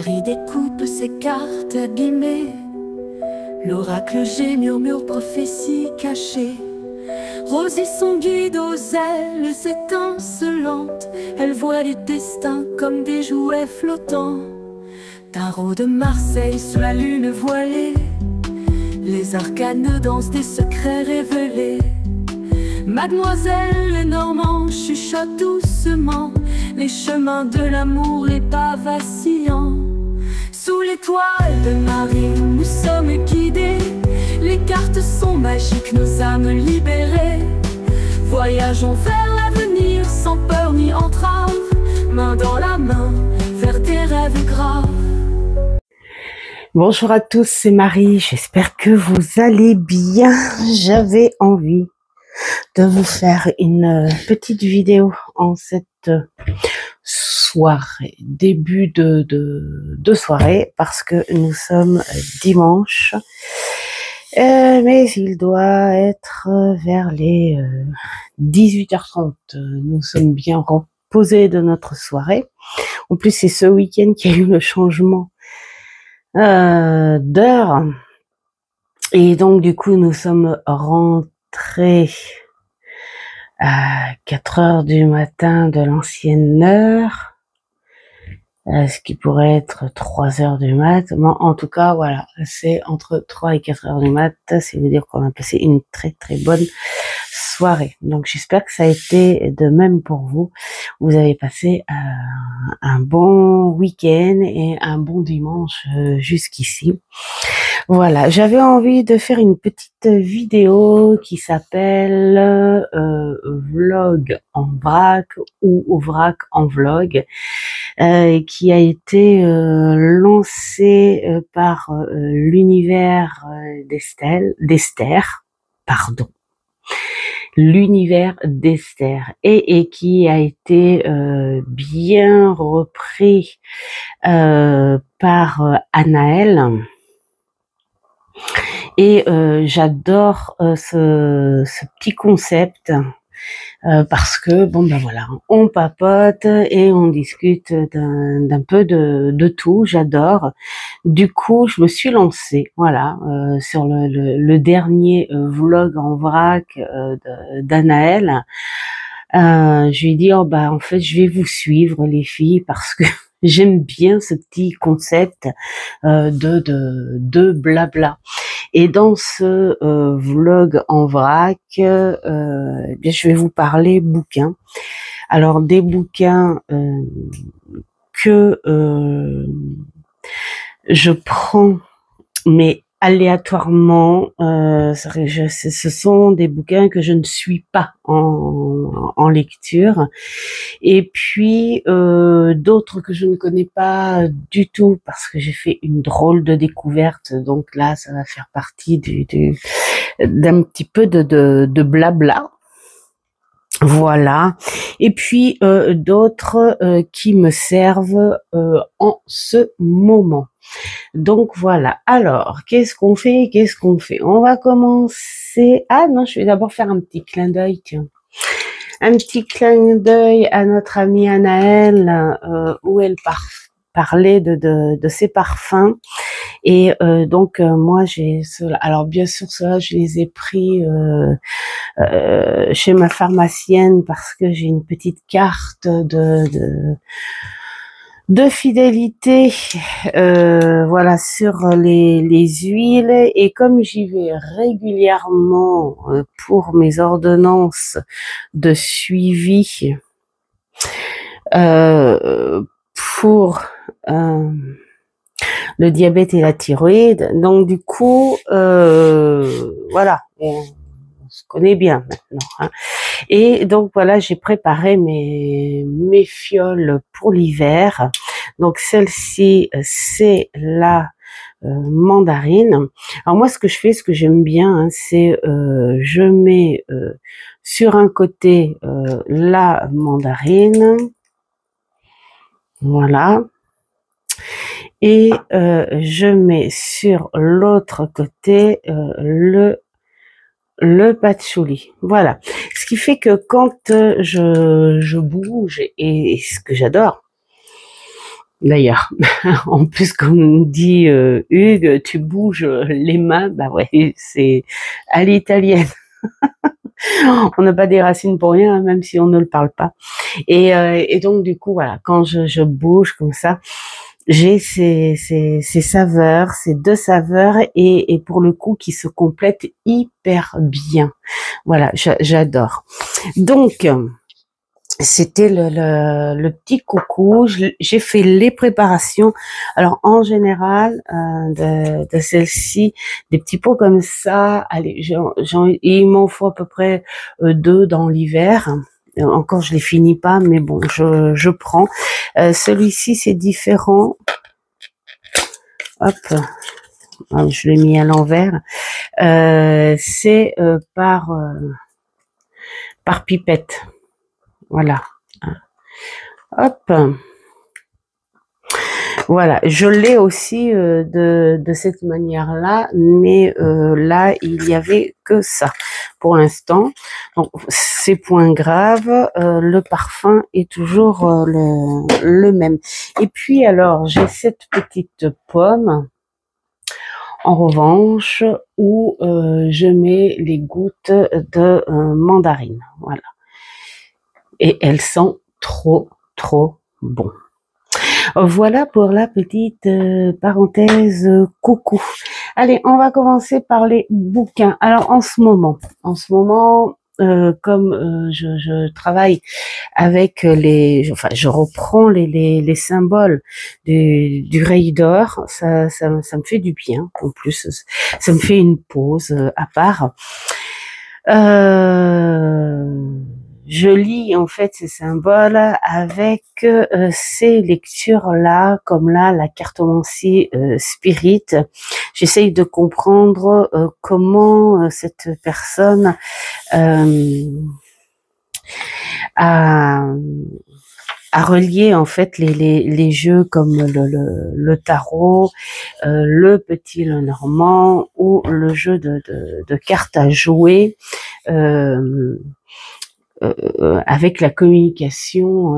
Marie découpe ses cartes abîmées. L'oracle G murmure prophétie cachée. Rosie son guide aux ailes étincelantes. Elle voit les destins comme des jouets flottants. Tarot de Marseille sous la lune voilée. Les arcanes dansent des secrets révélés. Mademoiselle Lenormand chuchote doucement les chemins de l'amour, les pas vacillants. Sous l'étoile de Marie, nous sommes guidés. Les cartes sont magiques, nos âmes libérées. Voyageons vers l'avenir sans peur ni entrave, main dans la main, vers des rêves graves. Bonjour à tous, c'est Marie, j'espère que vous allez bien. J'avais envie de vous faire une petite vidéo en cette soirée, début de soirée, parce que nous sommes dimanche, mais il doit être vers les 18h30. Nous sommes bien reposés de notre soirée. En plus, c'est ce week-end qu'il y a eu le changement d'heure, et donc du coup nous sommes rentrés à 4h du matin de l'ancienne heure, ce qui pourrait être 3h du mat. Bon, en tout cas voilà, c'est entre 3 et 4h du mat, c'est vous dire qu'on a passé une très très bonne soirée. Donc j'espère que ça a été de même pour vous. Vous avez passé un bon week-end et un bon dimanche jusqu'ici. Voilà, j'avais envie de faire une petite vidéo qui s'appelle Vlog en vrac ou vrac en vlog, qui a été lancée par l'univers d'Esther, pardon. L'univers d'Esther et qui a été bien repris par Anaël, et j'adore ce petit concept parce que bon ben voilà, on papote et on discute d'un peu de tout. J'adore. Du coup, je me suis lancée, voilà, sur le dernier vlog en vrac d'Anaël. Je lui ai dit, oh bah en fait, je vais vous suivre les filles parce que j'aime bien ce petit concept de blabla. Et dans ce vlog en vrac, bien, je vais vous parler bouquins. Alors des bouquins que je prends, mais aléatoirement. Ce sont des bouquins que je ne suis pas en lecture, et puis d'autres que je ne connais pas du tout parce que j'ai fait une drôle de découverte. Donc là, ça va faire partie d'un petit peu de blabla. Voilà. Et puis d'autres qui me servent en ce moment. Donc voilà. Alors, qu'est-ce qu'on fait? On va commencer. Ah non, je vais d'abord faire un petit clin d'œil, tiens. Un petit clin d'œil à notre amie Anaël, où elle parlait de ses parfums. Et donc moi j'ai cela. Alors bien sûr cela je les ai pris chez ma pharmacienne parce que j'ai une petite carte de fidélité, voilà, sur les huiles, et comme j'y vais régulièrement pour mes ordonnances de suivi pour le diabète et la thyroïde, donc du coup voilà, on se connaît bien maintenant, hein. Et donc voilà, j'ai préparé mes fioles pour l'hiver. Donc celle-ci, c'est la mandarine. Alors moi, ce que je fais, ce que j'aime bien, hein, c'est je mets sur un côté la mandarine, voilà, et je mets sur l'autre côté le patchouli. Voilà. Ce qui fait que quand je bouge, et ce que j'adore, d'ailleurs. En plus, comme dit Hugues, tu bouges les mains, bah ouais, c'est à l'italienne. On n'a pas des racines pour rien, hein, même si on ne le parle pas. Et donc, du coup, voilà, quand je bouge comme ça, j'ai ces saveurs, ces deux saveurs, et pour le coup, qui se complètent hyper bien. Voilà, j'adore. Donc, c'était le petit coucou. J'ai fait les préparations. Alors en général, de celle-ci, des petits pots comme ça. Allez, il m'en faut à peu près deux dans l'hiver. Encore, je les finis pas, mais bon, je prends. Celui-ci, c'est différent. Hop, je l'ai mis à l'envers. C'est par pipette. Voilà. Hop. Voilà, je l'ai aussi de cette manière-là, mais là, il y avait que ça pour l'instant. Donc, c'est point grave, le parfum est toujours le même. Et puis, alors, j'ai cette petite pomme, en revanche, où je mets les gouttes de mandarine. Voilà. Et elles sont trop bon. Voilà pour la petite parenthèse coucou. Allez, on va commencer par les bouquins. Alors en ce moment, comme je travaille avec je reprends les symboles du rei d'or, ça me fait du bien. En plus, ça me fait une pause à part. Je lis en fait ces symboles avec ces lectures-là, comme là la cartomancie spirit. J'essaye de comprendre comment cette personne a relié en fait les jeux comme le tarot, le petit Lenormand ou le jeu de cartes à jouer. Avec la communication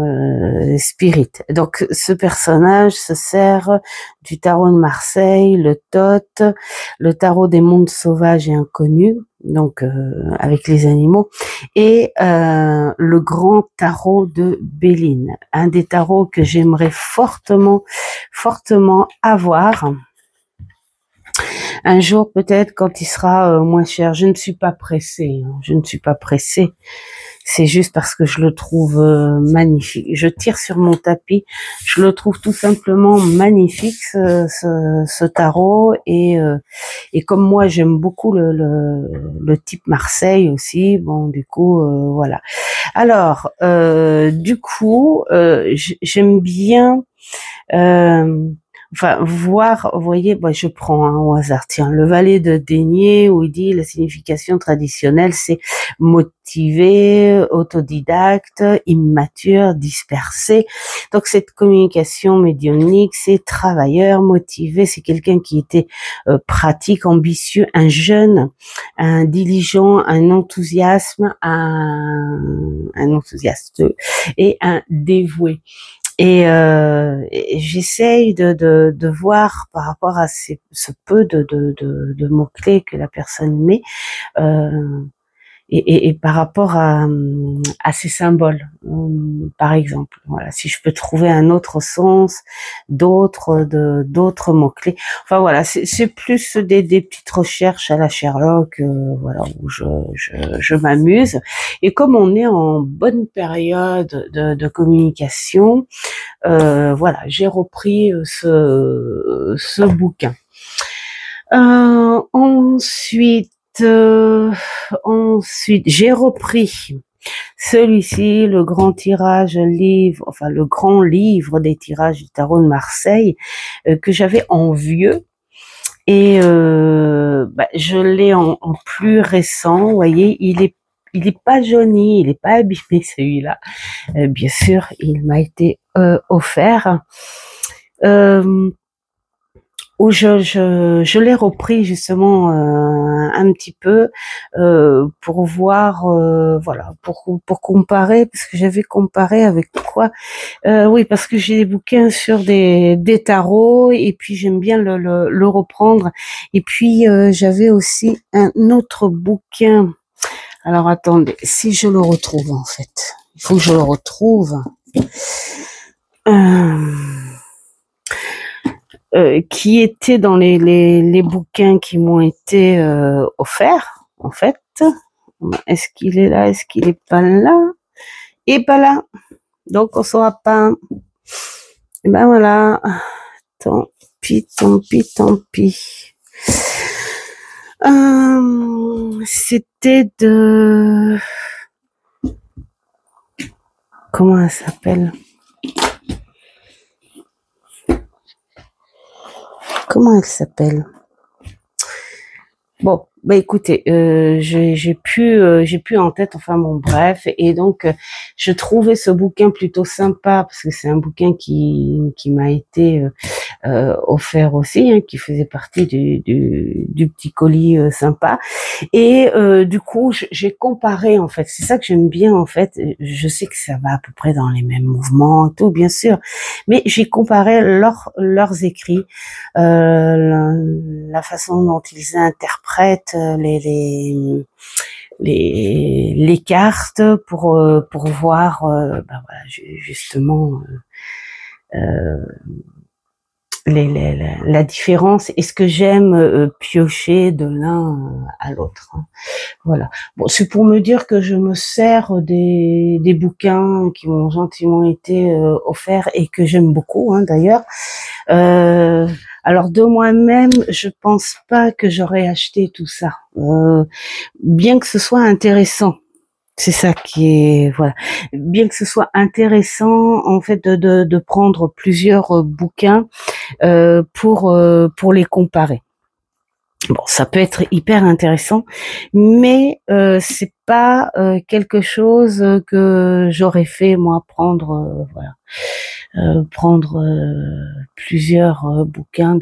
spirit. Donc ce personnage se sert du tarot de Marseille, le Thoth, le tarot des mondes sauvages et inconnus, donc avec les animaux, et le grand tarot de Béline, un des tarots que j'aimerais fortement avoir. Un jour peut-être quand il sera moins cher. Je ne suis pas pressée, hein. Je ne suis pas pressée. C'est juste parce que je le trouve magnifique. Je tire sur mon tapis. Je le trouve tout simplement magnifique, ce tarot. Et comme moi, j'aime beaucoup le type Marseille aussi. Bon, du coup, voilà. Alors, du coup, j'aime bien... Enfin, voir, vous voyez, je prends au hasard, tiens, le valet de denier, où il dit la signification traditionnelle, c'est motivé, autodidacte, immature, dispersé. Donc, cette communication médiumnique, c'est travailleur, motivé, c'est quelqu'un qui était pratique, ambitieux, un jeune, un diligent, un enthousiaste et un dévoué. Et j'essaye de voir par rapport à ce peu de mots-clés que la personne met, et par rapport à ces symboles, par exemple. Voilà, si je peux trouver un autre sens, d'autres mots-clés. Enfin voilà, c'est plus des petites recherches à la Sherlock, voilà, où je m'amuse. Et comme on est en bonne période de communication, voilà, j'ai repris ce bouquin. Ensuite, j'ai repris celui-ci, le grand le grand livre des tirages du tarot de Marseille, que j'avais en vieux. Et je l'ai en plus récent. Vous voyez, il est pas jauni, il est pas abîmé celui-là. Bien sûr, il m'a été offert. où je l'ai repris justement un petit peu pour voir, voilà, pour comparer, parce que j'avais comparé avec quoi? Oui, parce que j'ai des bouquins sur des tarots et puis j'aime bien le reprendre. Et puis j'avais aussi un autre bouquin. Alors attendez, si je le retrouve en fait, il faut que je le retrouve. Euh, qui était dans les bouquins qui m'ont été offerts, en fait. Est-ce qu'il est là? Est-ce qu'il est pas là? Il est pas là. Donc, on saura pas. Et ben voilà. Tant pis, tant pis, tant pis. C'était de... Comment elle s'appelle? Comment elle s'appelle? Bon, bah écoutez, j'ai plus en tête, enfin bon, bref, et donc je trouvais ce bouquin plutôt sympa parce que c'est un bouquin qui m'a été offert aussi, hein, qui faisait partie du petit colis sympa. Et du coup, j'ai comparé en fait. C'est ça que j'aime bien en fait. Je sais que ça va à peu près dans les mêmes mouvements, et tout bien sûr, mais j'ai comparé leurs écrits, la façon dont ils interprètent les cartes pour voir, ben voilà, justement. La différence et ce que j'aime piocher de l'un à l'autre. Hein. Voilà. Bon, c'est pour me dire que je me sers des bouquins qui m'ont gentiment été offerts et que j'aime beaucoup, hein, d'ailleurs. Alors de moi-même, je pense pas que j'aurais acheté tout ça, bien que ce soit intéressant. C'est ça qui est, voilà. Bien que ce soit intéressant, en fait, de prendre plusieurs bouquins pour les comparer. Bon, ça peut être hyper intéressant, mais c'est pas quelque chose que j'aurais fait moi prendre, voilà, prendre plusieurs bouquins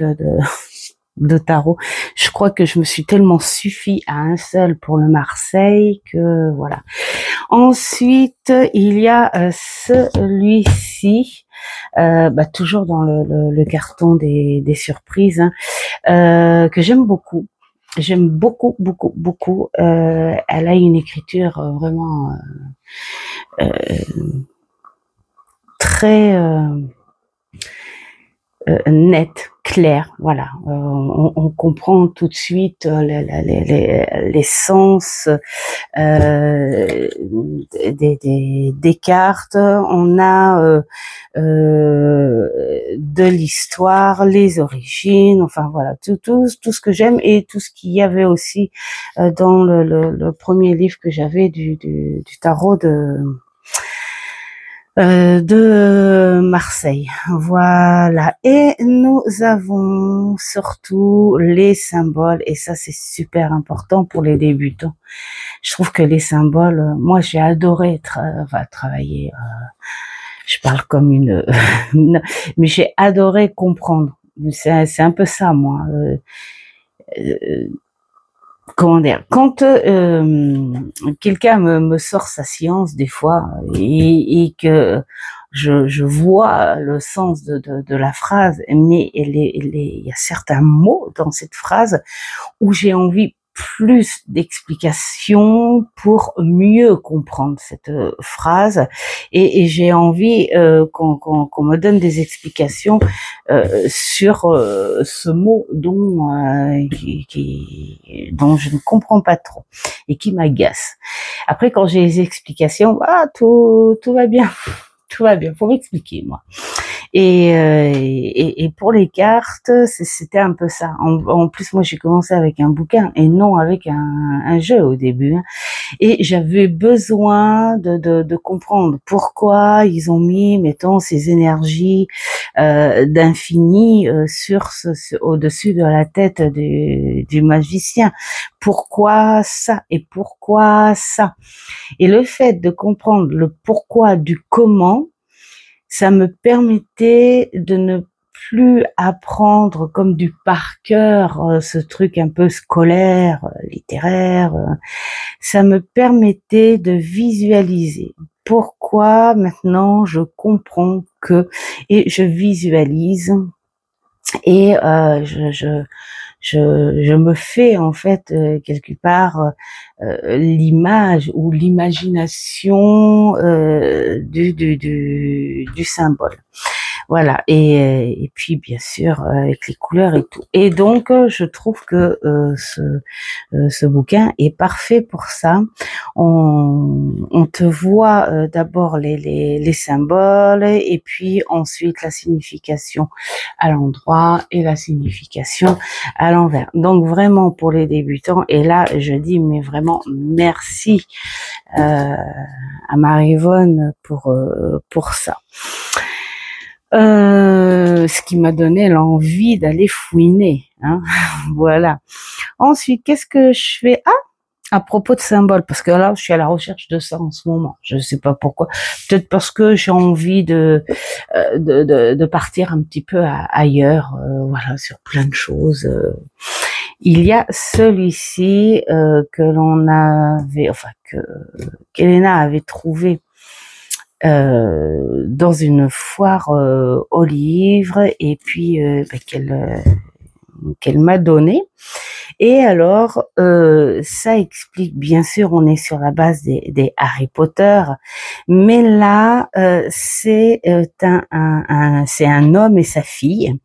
de tarot. Je crois que je me suis tellement suffi à un seul pour le Marseille que voilà. Ensuite, il y a celui-ci, bah, toujours dans le carton des surprises, hein, que j'aime beaucoup. J'aime beaucoup, beaucoup, beaucoup. Elle a une écriture vraiment très nette, claire. Voilà, on comprend tout de suite les sens des cartes. On a de l'histoire, les origines, enfin voilà, tout ce que j'aime et tout ce qu'il y avait aussi dans le premier livre que j'avais du tarot de Marseille. Voilà. Et nous avons surtout les symboles, et ça c'est super important pour les débutants. Je trouve que les symboles, moi j'ai adoré travailler, je parle comme une, mais j'ai adoré comprendre. C'est un peu ça, moi. Comment dire, quand quelqu'un me sort sa science des fois et que je vois le sens de la phrase, mais il y a certains mots dans cette phrase où j'ai envie plus d'explications pour mieux comprendre cette phrase et j'ai envie qu'on me donne des explications sur ce mot dont je ne comprends pas trop et qui m'agace. Après, quand j'ai les explications, tout va bien, tout va bien. Faut m'expliquer, moi. Et pour les cartes, c'était un peu ça. En plus, moi, j'ai commencé avec un bouquin et non avec un jeu au début. Hein. Et j'avais besoin de comprendre pourquoi ils ont mis, mettons, ces énergies d'infini au-dessus de la tête du magicien. Pourquoi ça et pourquoi ça? Et le fait de comprendre le pourquoi du comment, ça me permettait de ne plus apprendre comme du par cœur, ce truc un peu scolaire, littéraire. Ça me permettait de visualiser. Pourquoi maintenant je comprends que, et je visualise, et je me fais en fait quelque part l'image ou l'imagination du symbole. Voilà, et puis bien sûr avec les couleurs et tout. Et donc je trouve que ce bouquin est parfait pour ça. On te voit d'abord les symboles et puis ensuite la signification à l'endroit et la signification à l'envers. Donc vraiment pour les débutants, et là je dis mais vraiment merci à Marie-Yvonne pour ça. Ce qui m'a donné l'envie d'aller fouiner, hein. Voilà. Ensuite, qu'est-ce que je fais? Ah, à propos de symboles, parce que là, je suis à la recherche de ça en ce moment. Je ne sais pas pourquoi. Peut-être parce que j'ai envie de partir un petit peu ailleurs, voilà, sur plein de choses. Il y a celui-ci que l'on avait, enfin qu'Elena avait trouvé dans une foire aux livres, et puis qu'elle m'a donné. Et alors ça explique, bien sûr, on est sur la base des Harry Potter, mais là c'est un homme et sa fille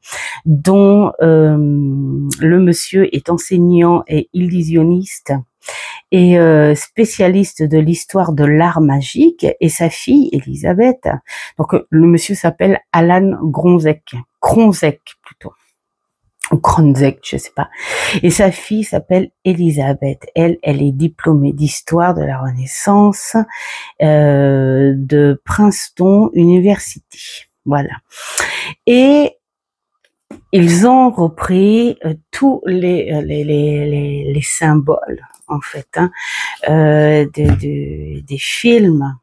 dont le monsieur est enseignant et illusionniste et spécialiste de l'histoire de l'art magique, et sa fille Elisabeth. Donc le monsieur s'appelle Alan Kronzek plutôt, ou Kronzek, je sais pas. Et sa fille s'appelle Elisabeth. Elle est diplômée d'histoire de la Renaissance de Princeton University. Voilà. Et ils ont repris tous les symboles, en fait, hein, des films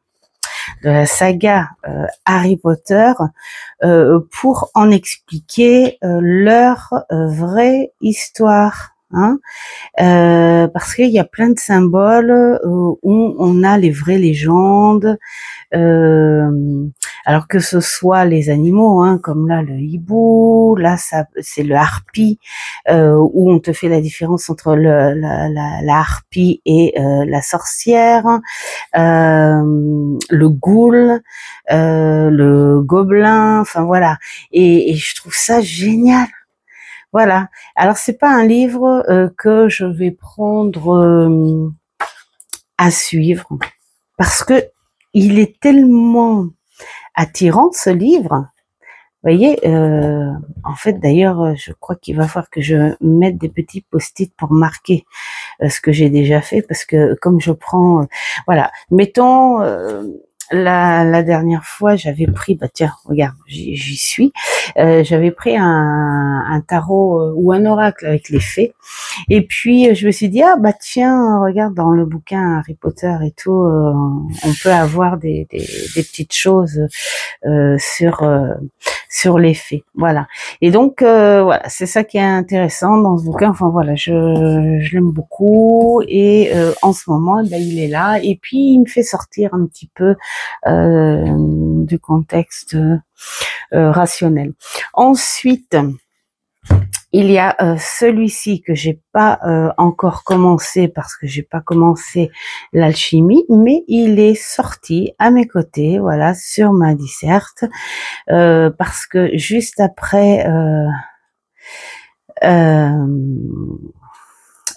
de la saga Harry Potter pour en expliquer leur vraie histoire. Hein, parce qu'il y a plein de symboles où on a les vraies légendes, alors que ce soit les animaux, hein, comme là le hibou, là ça c'est le harpie, où on te fait la différence entre la harpie et la sorcière, le ghoul, le gobelin, enfin voilà, et je trouve ça génial. Voilà. Alors c'est pas un livre que je vais prendre à suivre, parce que il est tellement attirant, ce livre. Vous voyez, en fait d'ailleurs je crois qu'il va falloir que je mette des petits post-it pour marquer ce que j'ai déjà fait, parce que comme je prends, voilà, mettons la dernière fois j'avais pris, bah tiens regarde, j'y suis, j'avais pris un tarot ou un oracle avec les fées, et puis je me suis dit ah bah tiens regarde, dans le bouquin Harry Potter et tout, on peut avoir des petites choses sur les faits, voilà. Et donc voilà, c'est ça qui est intéressant dans ce bouquin. Enfin voilà, je l'aime beaucoup, et en ce moment ben, il est là, et puis il me fait sortir un petit peu du contexte rationnel. Ensuite, il y a celui-ci que j'ai pas encore commencé, parce que j'ai pas commencé l'alchimie, mais il est sorti à mes côtés, voilà, sur ma disserte, parce que juste après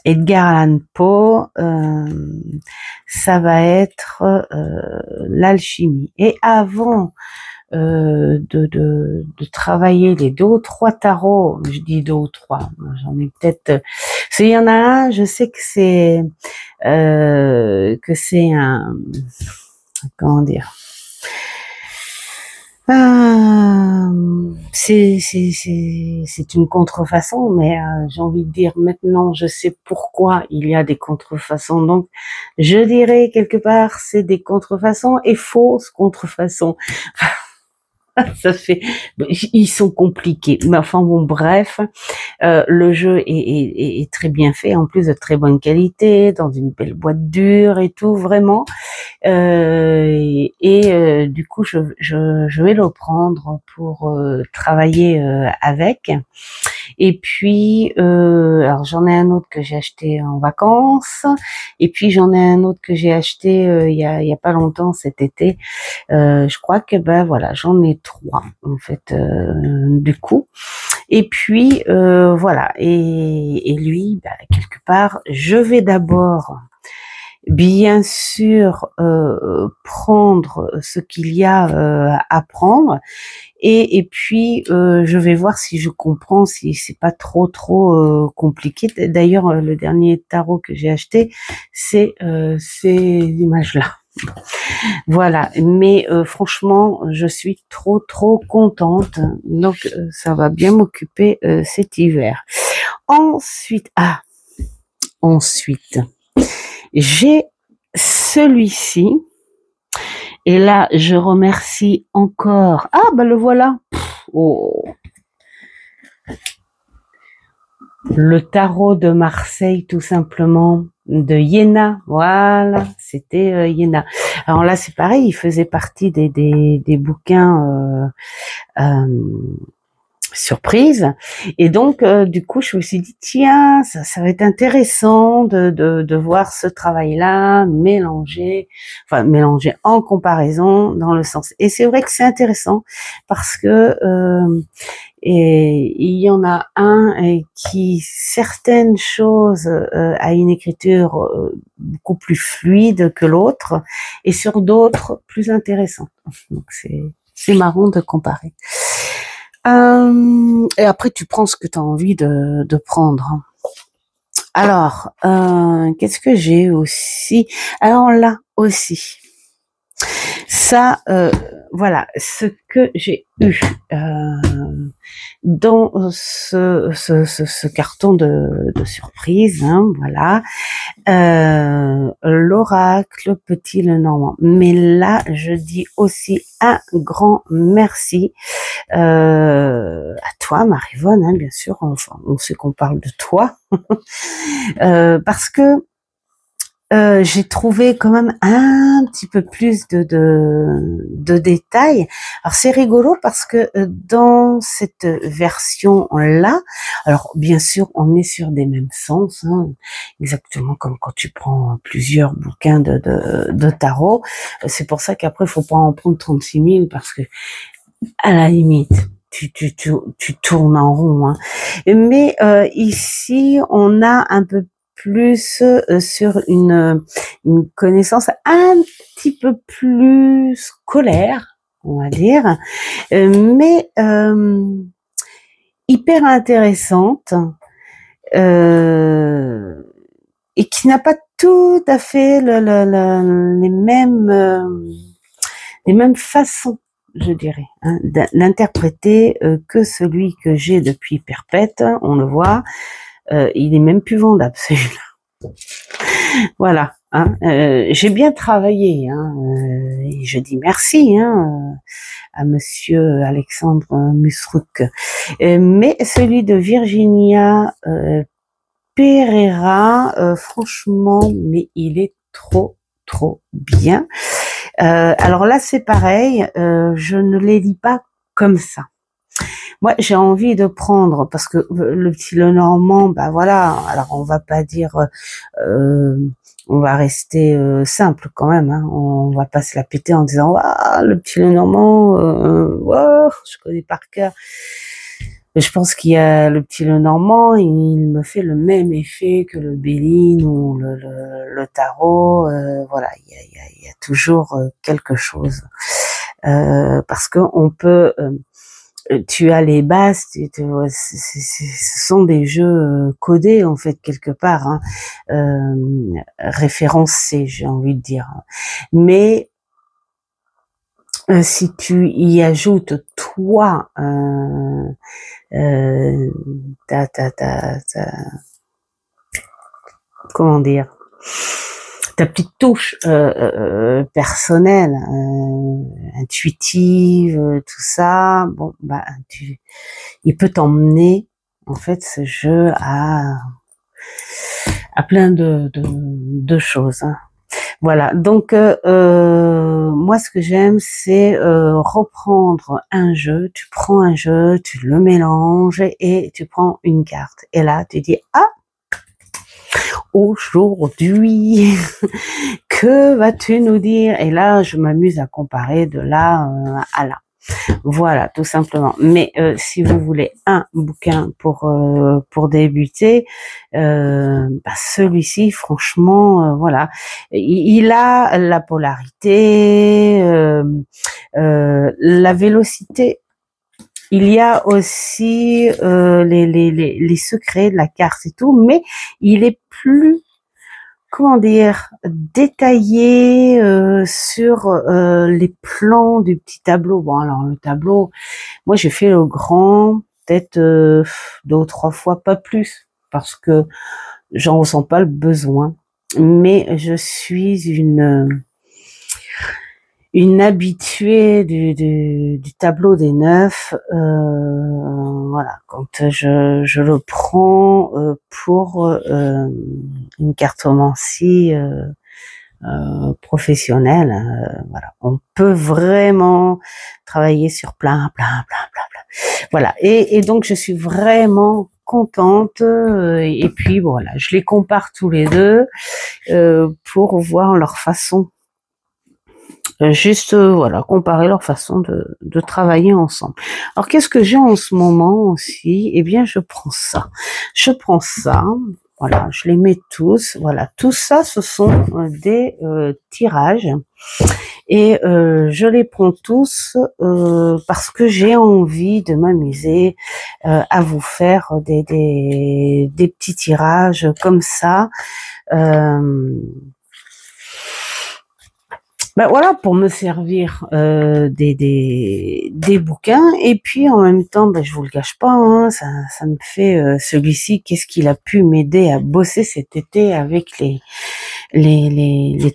Edgar Allan Poe, ça va être l'alchimie. Et avant de travailler les 2 ou 3 tarots, je dis 2 ou 3, j'en ai peut-être, s'il y en a un, je sais que c'est un, comment dire, c'est une contrefaçon, mais j'ai envie de dire maintenant je sais pourquoi il y a des contrefaçons, donc je dirais quelque part c'est des contrefaçons et fausses contrefaçons. Ça fait, ils sont compliqués. Mais enfin bon, bref, le jeu est très bien fait, en plus de très bonne qualité, dans une belle boîte dure et tout, vraiment. Du coup, je vais le prendre pour travailler avec. Et puis, alors j'en ai un autre que j'ai acheté en vacances, et puis j'en ai un autre que j'ai acheté il y a pas longtemps cet été. Je crois que ben voilà, j'en ai trois en fait du coup. Et puis voilà, et lui, ben, quelque part, je vais d'abord bien sûr prendre ce qu'il y a à prendre et puis je vais voir si je comprends, si c'est pas trop compliqué. D'ailleurs le dernier tarot que j'ai acheté c'est ces images là. Voilà, mais franchement je suis trop contente, donc ça va bien m'occuper cet hiver. Ensuite j'ai celui-ci. Et là, je remercie encore. Ah, bah le voilà. Oh. Le tarot de Marseille, tout simplement, de Iéna. Voilà, c'était Iéna. Alors là, c'est pareil, il faisait partie des bouquins surprise. Et donc, du coup, je me suis dit, tiens, ça va être intéressant de voir ce travail-là mélangé en comparaison dans le sens. Et c'est vrai que c'est intéressant parce que et il y en a un qui certaines choses a une écriture beaucoup plus fluide que l'autre et sur d'autres plus intéressant. Donc c'est marrant de comparer. Et après, tu prends ce que tu as envie de prendre. Alors, qu'est-ce que j'ai aussi? Alors là aussi, ça, voilà, ce que j'ai eu dans ce carton de surprise, hein, voilà, l'oracle Petit Lenormand. Mais là, je dis aussi un grand merci à toi, Maryvonne, hein, bien sûr, enfin, on sait qu'on parle de toi, parce que j'ai trouvé quand même un petit peu plus de détails. Alors c'est rigolo parce que dans cette version-là, alors bien sûr on est sur des mêmes sens, hein, exactement comme quand tu prends plusieurs bouquins de tarot. C'est pour ça qu'après il faut pas en prendre 36 000 parce que à la limite tu tournes en rond, hein. Mais ici on a un peu plus sur une connaissance un petit peu plus scolaire, on va dire, mais hyper intéressante et qui n'a pas tout à fait les mêmes façons, je dirais, hein, d'interpréter que celui que j'ai depuis Perpète, on le voit. Il est même plus vendable celui-là. Voilà. Hein, j'ai bien travaillé. Hein, et je dis merci à Monsieur Alexandre Musruc. Mais celui de Virginia Pereira, franchement, mais il est trop bien. Alors là, c'est pareil. Je ne les lis pas comme ça. Moi, j'ai envie de prendre parce que le Petit Lenormand, bah voilà. Alors, on va pas dire, on va rester simple quand même. Hein, on va pas se la péter en disant, ah, le Petit Lenormand, wow, je connais par cœur. Je pense qu'il y a le Petit Lenormand, il me fait le même effet que le Béline ou le tarot. Voilà, il y a toujours quelque chose parce que on peut tu as les bases, ce sont des jeux codés en fait quelque part, hein, référencés, j'ai envie de dire. Mais si tu y ajoutes toi comment dire, ta petite touche personnelle, intuitive, tout ça, bon, bah, il peut t'emmener, en fait, ce jeu à plein de choses, hein. Voilà, donc moi ce que j'aime c'est reprendre un jeu, tu prends un jeu, tu le mélanges et tu prends une carte. Et là tu dis ah, aujourd'hui, que vas-tu nous dire? Et là je m'amuse à comparer de là à là. Voilà, tout simplement. Mais si vous voulez un bouquin pour débuter, bah, celui-ci, franchement, voilà, il a la polarité, la vélocité. Il y a aussi les secrets de la carte et tout, mais il est plus, comment dire, détaillé sur les plans du petit tableau. Bon, alors le tableau, moi j'ai fait le grand, peut-être 2 ou 3 fois, pas plus, parce que j'en ressens pas le besoin. Mais je suis une habituée du tableau des 9. Voilà, quand je le prends pour une cartomancie professionnelle, voilà, on peut vraiment travailler sur plein. Voilà, et donc je suis vraiment contente. Et puis voilà, je les compare tous les deux pour voir leur façon. Juste voilà, comparer leur façon de travailler ensemble. Alors qu'est-ce que j'ai en ce moment aussi? Eh bien je prends ça, voilà, je les mets tous, voilà, tout ça ce sont des tirages et je les prends tous parce que j'ai envie de m'amuser à vous faire des petits tirages comme ça. Ben voilà, pour me servir des bouquins, et puis en même temps, ben je vous le cache pas, hein, ça me fait celui-ci, qu'est-ce qu'il a pu m'aider à bosser cet été avec les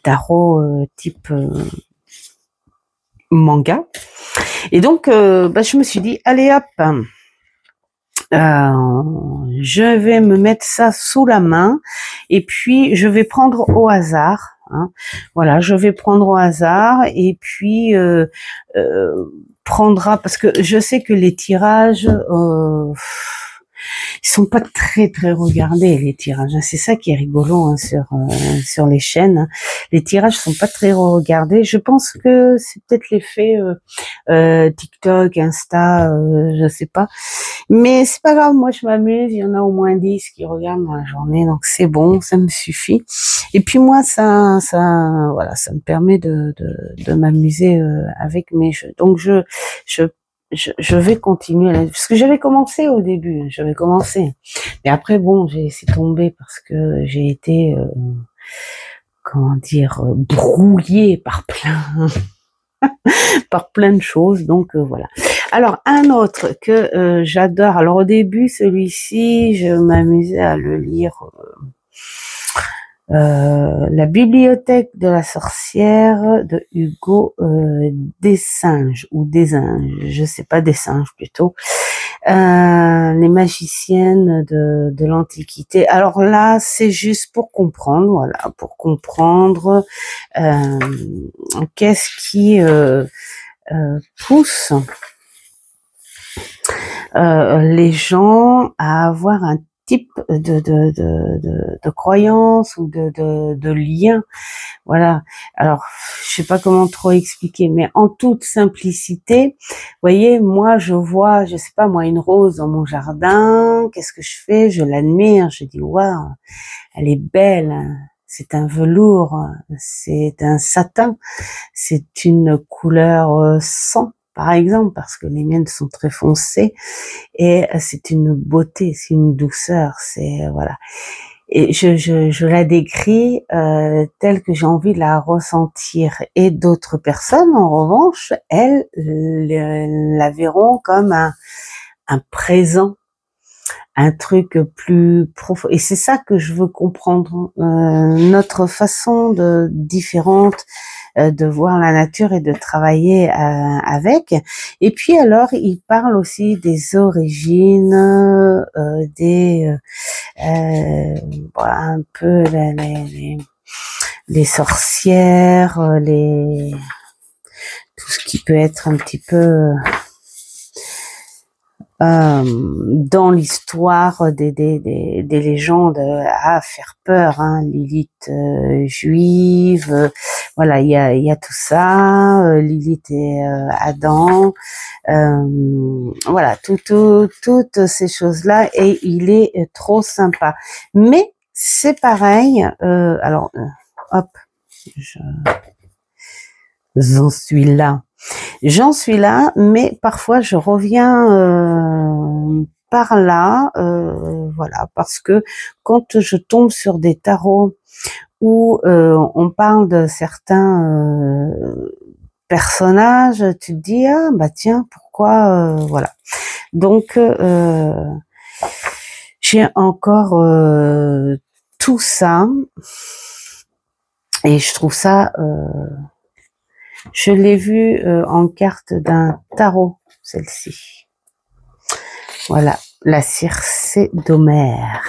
tarots type manga. Et donc ben je me suis dit allez hop, je vais me mettre ça sous la main et puis je vais prendre au hasard. Hein. Voilà, je vais prendre au hasard et puis prendra, parce que je sais que les tirages ils sont pas très regardés, les tirages. C'est ça qui est rigolo hein, sur les chaînes. Hein. Les tirages sont pas très regardés. Je pense que c'est peut-être l'effet TikTok, Insta, je sais pas. Mais c'est pas grave, moi je m'amuse. Il y en a au moins 10 qui regardent dans la journée, donc c'est bon, ça me suffit. Et puis moi, voilà, ça me permet de m'amuser avec mes jeux. Donc je vais continuer, parce que j'avais commencé au début, mais après bon, j'ai laissé tomber parce que j'ai été, comment dire, brouillée par plein de choses, donc voilà. Alors un autre que j'adore, alors au début celui-ci, je m'amusais à le lire. La bibliothèque de la sorcière de Hugo Dessinges ou Dessinges, je sais pas, Dessinges plutôt. Les magiciennes de l'Antiquité. Alors là, c'est juste pour comprendre, voilà, pour comprendre qu'est-ce qui pousse les gens à avoir un type de croyance ou de lien. Voilà. Alors, je sais pas comment trop expliquer, mais en toute simplicité, vous voyez, moi, je vois, je sais pas, moi, une rose dans mon jardin. Qu'est-ce que je fais? Je l'admire. Je dis, waouh, elle est belle. C'est un velours. C'est un satin. C'est une couleur sang, par exemple, parce que les miennes sont très foncées, et c'est une beauté, c'est une douceur, c'est voilà. Et je la décris telle que j'ai envie de la ressentir. Et d'autres personnes, en revanche, elles la verront comme un présent, un truc plus profond. Et c'est ça que je veux comprendre, notre façon différente de voir la nature et de travailler avec. Et puis alors, il parle aussi des origines, voilà, un peu les sorcières, tout ce qui peut être un petit peu dans l'histoire des légendes à faire peur, hein, Lilith juive, voilà, il y a tout ça, Lilith et Adam, voilà, toutes ces choses-là, et il est trop sympa. Mais c'est pareil, alors, hop, j'en suis là. J'en suis là, mais parfois je reviens par là, voilà, parce que quand je tombe sur des tarots où on parle de certains personnages, tu te dis ah bah tiens pourquoi voilà. Donc j'ai encore tout ça et je trouve ça je l'ai vue en carte d'un tarot, celle-ci. Voilà, la Circé d'Homère.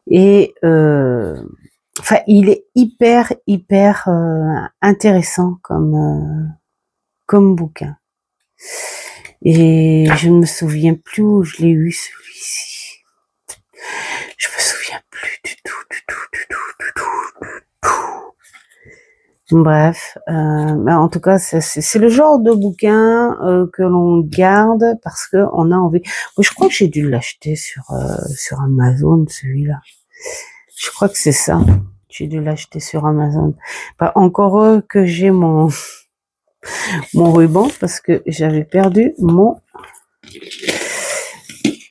Et enfin, il est hyper intéressant comme bouquin. Et je ne me souviens plus où je l'ai eu celui-ci. Je me souviens plus du tout. Bref, en tout cas, c'est le genre de bouquin que l'on garde parce que on a envie. Moi, je crois que j'ai dû l'acheter sur Amazon, celui-là. Je crois que c'est ça. J'ai dû l'acheter sur Amazon. Bah, encore heureux que j'ai mon ruban parce que j'avais perdu mon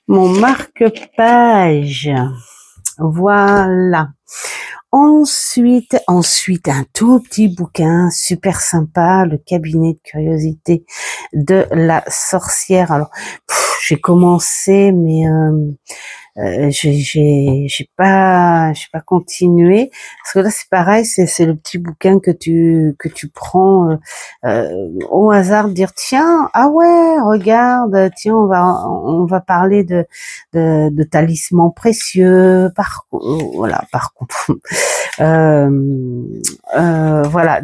marque-page. Voilà. Ensuite, un tout petit bouquin super sympa, le cabinet de curiosité de la sorcière. Alors, j'ai commencé, mais j'ai pas continué parce que là c'est pareil, c'est le petit bouquin que tu prends au hasard, de dire tiens, ah ouais, regarde, tiens, on va parler de talismans précieux, voilà, par contre voilà,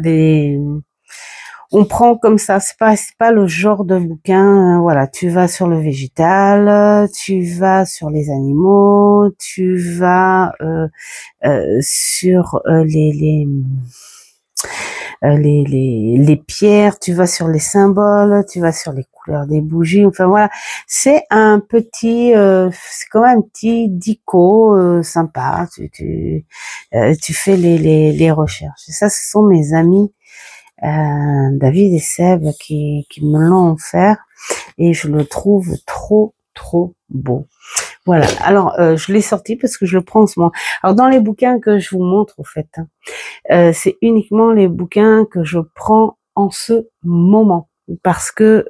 on prend comme ça, c'est pas le genre de bouquin, voilà, tu vas sur le végétal, tu vas sur les animaux, tu vas sur les pierres, tu vas sur les symboles, tu vas sur les couleurs des bougies, enfin voilà, c'est un petit, c'est quand même un petit dico sympa, tu fais les recherches. Et ça, ce sont mes amis David et Seb qui me l'ont offert et je le trouve trop beau. Voilà, alors je l'ai sorti parce que je le prends en ce moment. Alors dans les bouquins que je vous montre au fait, hein, c'est uniquement les bouquins que je prends en ce moment parce que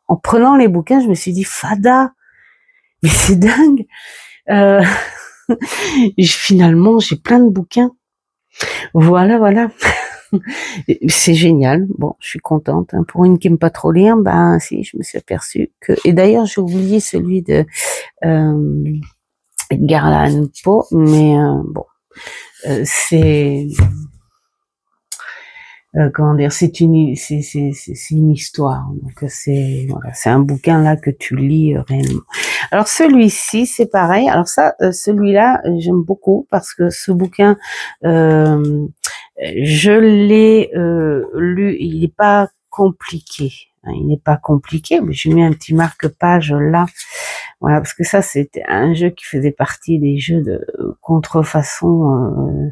en prenant les bouquins, je me suis dit Fada, mais c'est dingue. Finalement, j'ai plein de bouquins. Voilà. C'est génial. Bon, je suis contente. Hein. Pour une qui aime pas trop lire, ben si, je me suis aperçue que. Et d'ailleurs, j'ai oublié celui de Edgar Allan Poe, mais bon, c'est comment dire, c'est une histoire. Donc c'est un bouquin là que tu lis réellement. Alors celui-ci, c'est pareil. Alors ça, celui-là, j'aime beaucoup parce que ce bouquin, je l'ai lu. Il n'est pas compliqué. Hein, il n'est pas compliqué, mais j'ai mis un petit marque-page là. Voilà, parce que ça, c'était un jeu qui faisait partie des jeux de contrefaçon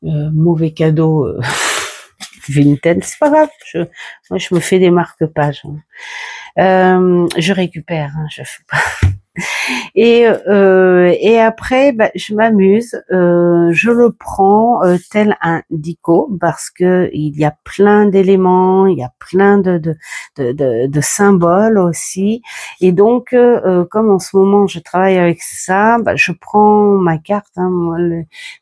mauvais cadeau. Vinted, c'est pas grave, moi je me fais des marque-pages. Je récupère, hein, je fais pas. Et après, bah, je m'amuse, je le prends tel un dico parce que il y a plein d'éléments, il y a plein de symboles aussi. Et donc, comme en ce moment je travaille avec ça, bah, je prends ma carte. Hein, moi,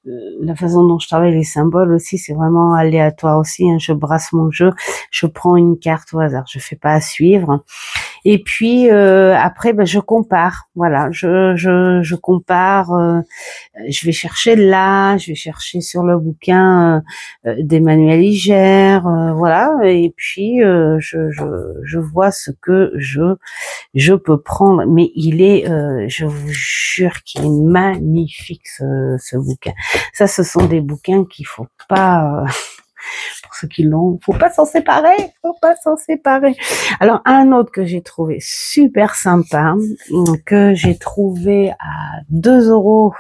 la façon dont je travaille les symboles aussi, c'est vraiment aléatoire aussi. Hein, je brasse mon jeu, je prends une carte au hasard, je fais pas à suivre. Et puis après, ben, je compare. Voilà, je compare. Je vais chercher là, je vais chercher sur le bouquin d'Emmanuel Iger, voilà. Et puis je vois ce que je peux prendre. Mais il est, je vous jure, qu'il est magnifique ce bouquin. Ça, ce sont des bouquins qu'il faut pas. Pour ceux qui l'ont, faut pas s'en séparer, faut pas s'en séparer. Alors un autre que j'ai trouvé super sympa, que j'ai trouvé à 2 €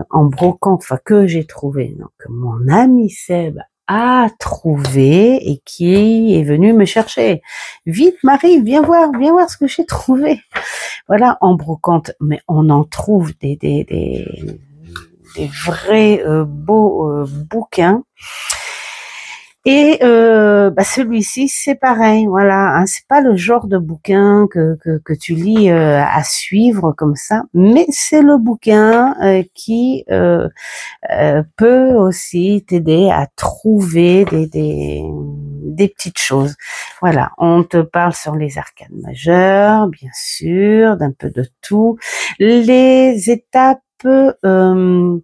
en brocante, enfin que j'ai trouvé, donc mon ami Seb a trouvé et qui est venu me chercher. Vite Marie, viens voir ce que j'ai trouvé. Voilà, en brocante, mais on en trouve des vrais beaux bouquins. Et bah celui-ci c'est pareil, voilà, hein, c'est pas le genre de bouquin que tu lis à suivre comme ça, mais c'est le bouquin qui peut aussi t'aider à trouver des petites choses. Voilà, on te parle sur les arcanes majeures, bien sûr, d'un peu de tout, les étapes des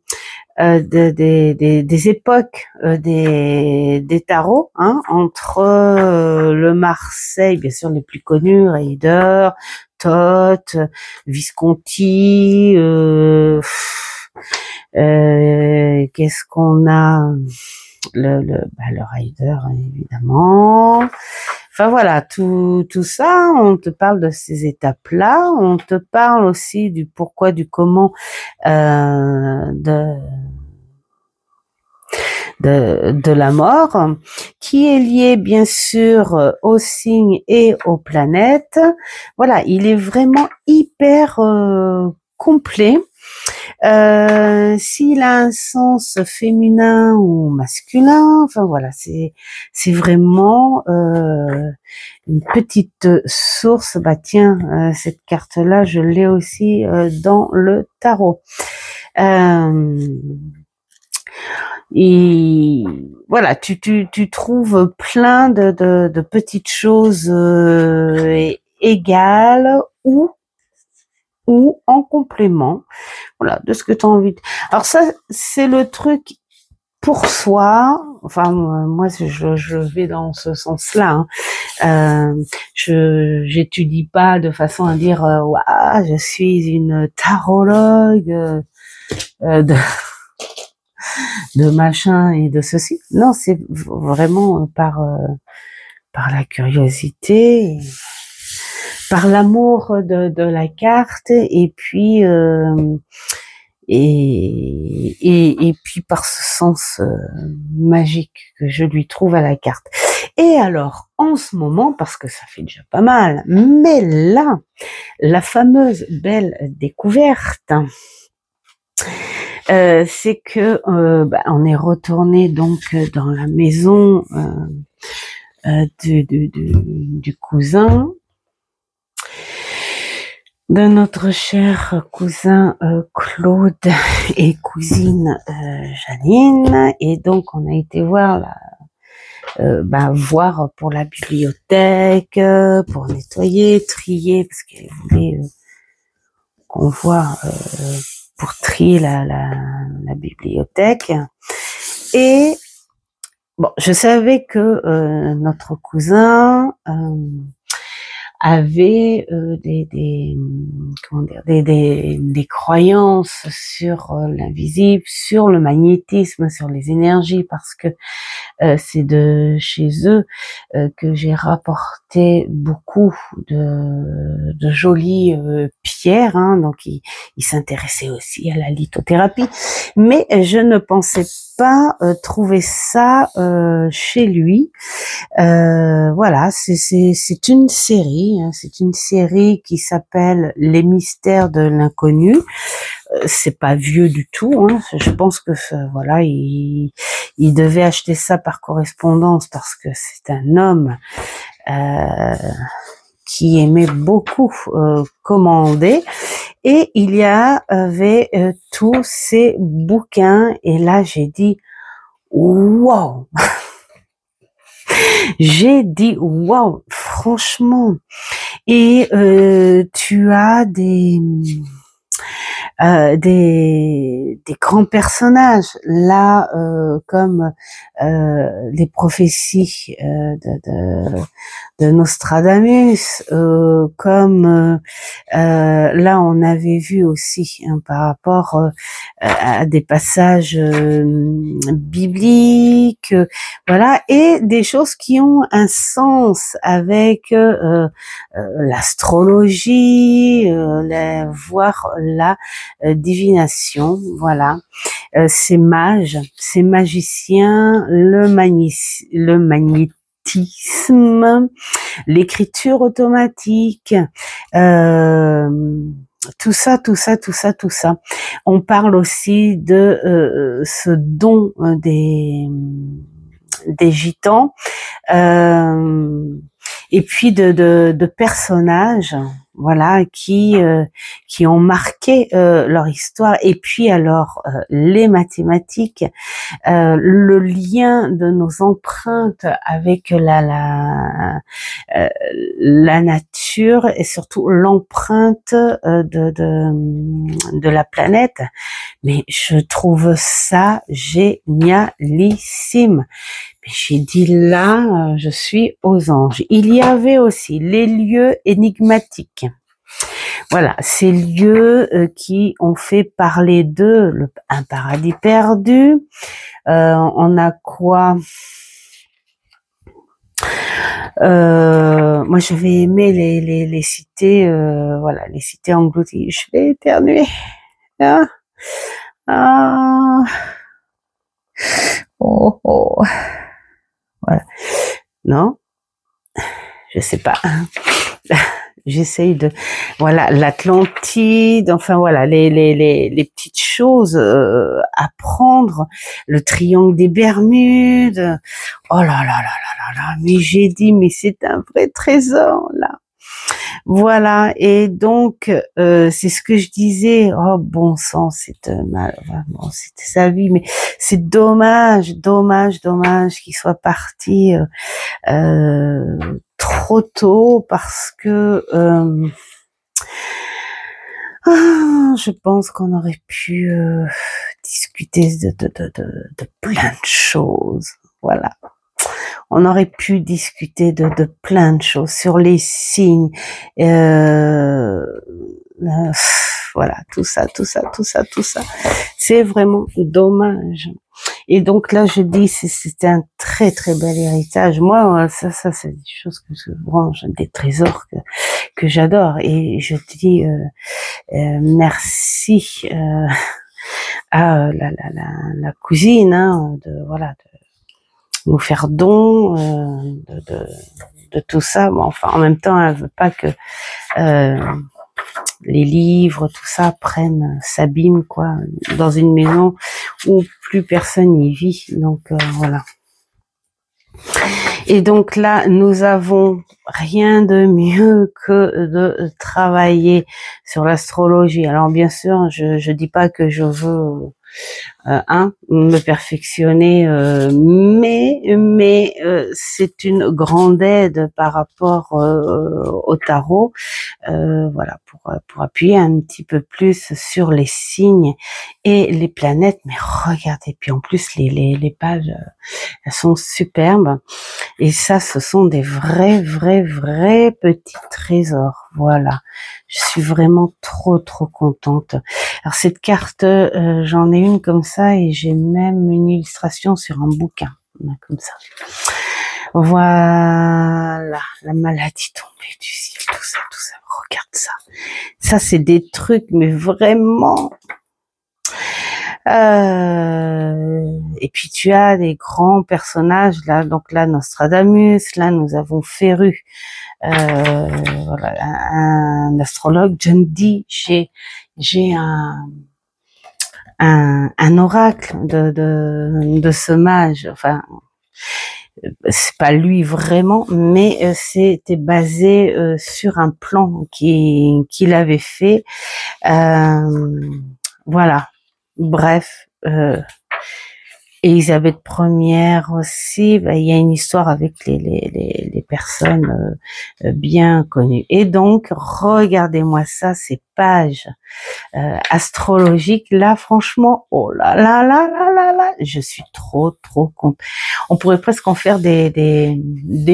époques des tarots, hein, entre le Marseille, bien sûr les plus connus, Rider, Thoth, Visconti, qu'est-ce qu'on a, le Rider évidemment. Enfin voilà, tout ça, on te parle de ces étapes-là, on te parle aussi du pourquoi, du comment de la mort, qui est lié bien sûr aux signes et aux planètes. Voilà, il est vraiment hyper complet. S'il a un sens féminin ou masculin, enfin voilà, c'est vraiment une petite source. Bah tiens, cette carte-là, je l'ai aussi dans le tarot. Et voilà, tu trouves plein de petites choses égales ou en complément, voilà, de ce que tu as envie. Alors ça, c'est le truc pour soi. Enfin, moi, je vais dans ce sens-là. Hein. J'étudie pas de façon à dire, waouh, je suis une tarologue de machin et de ceci. Non, c'est vraiment par la curiosité, par l'amour de la carte, et puis et puis par ce sens magique que je lui trouve à la carte. Et alors, en ce moment, parce que ça fait déjà pas mal, mais là, la fameuse belle découverte, c'est que on est retourné donc dans la maison du cousin, de notre cher cousin Claude et cousine Janine, et donc on a été voir voir pour la bibliothèque, pour nettoyer, trier, parce qu'elle voulait qu'on voit pour trier la bibliothèque. Et bon, je savais que notre cousin avait des croyances sur l'invisible, sur le magnétisme, sur les énergies, parce que c'est de chez eux que j'ai rapporté beaucoup de jolies pierres, hein, donc il s'intéressait aussi à la lithothérapie, mais je ne pensais pas trouver ça chez lui. Voilà, c'est une série, hein, c'est une série qui s'appelle Les Mystères de l'inconnu. C'est pas vieux du tout, hein. Je pense que voilà, il devait acheter ça par correspondance parce que c'est un homme euh, qui aimait beaucoup commander, et il y avait tous ces bouquins, et là j'ai dit waouh. J'ai dit waouh, franchement. Et tu as des grands personnages là, comme les prophéties de Nostradamus, comme là on avait vu aussi, hein, par rapport à des passages bibliques, voilà, et des choses qui ont un sens avec l'astrologie, voire la divination, voilà. Ces mages, ces magiciens, le magnétisme, l'écriture automatique, tout ça. On parle aussi de ce don des gitans, et puis de personnages, voilà, qui ont marqué leur histoire. Et puis alors les mathématiques, le lien de nos empreintes avec la nature, et surtout l'empreinte de la planète. Mais je trouve ça génialissime. J'ai dit là, je suis aux anges. Il y avait aussi les lieux énigmatiques. Voilà, ces lieux qui ont fait parler d'eux, un paradis perdu. On a quoi? Moi, j'avais aimé les cités, voilà, les cités englouties. Je vais éternuer. Ah, ah. Oh, oh. Voilà. Non, je sais pas. J'essaye de, voilà, l'Atlantide, enfin voilà, les petites choses à prendre, le triangle des Bermudes. Oh là là là là là là, mais j'ai dit, mais c'est un vrai trésor là. Voilà, et donc c'est ce que je disais. Oh bon sang, c'est bon, c'était sa vie, mais c'est dommage qu'il soit parti trop tôt, parce que je pense qu'on aurait pu discuter de plein de choses. Voilà. On aurait pu discuter de plein de choses sur les signes, voilà, tout ça. C'est vraiment dommage. Et donc là, je dis, c'est un très très bel héritage. Moi, ça, c'est des choses des trésors que j'adore. Et je te dis merci à la cousine, hein, de nous faire don de tout ça. Bon, enfin, en même temps, elle veut pas que les livres, tout ça, s'abîment, quoi, dans une maison où plus personne n'y vit. Donc voilà. Et donc là, nous avons rien de mieux que de travailler sur l'astrologie. Alors bien sûr, je dis pas que je veux me perfectionner, mais c'est une grande aide par rapport au tarot, voilà, pour appuyer un petit peu plus sur les signes et les planètes. Mais regardez, puis en plus les pages, elles sont superbes, et ça, ce sont des vrais petits trésors. Voilà, je suis vraiment trop contente. Alors cette carte, j'en ai une comme ça, et j'ai même une illustration sur un bouquin. comme ça. Voilà, la maladie tombée du ciel, tout ça, regarde ça. Ça, c'est des trucs, mais vraiment... et puis tu as des grands personnages, là, donc là, Nostradamus, là, nous avons Féru, voilà, un astrologue. John Dee, j'ai un oracle de ce mage, enfin, c'est pas lui vraiment, mais c'était basé sur un plan qu'il avait fait. Voilà. Bref. Élisabeth Ière aussi, il y a une histoire avec les personnes bien connues. Et donc, regardez-moi ça, ces pages astrologiques. Là, franchement, oh là là là là là là, je suis trop contente. On pourrait presque en faire des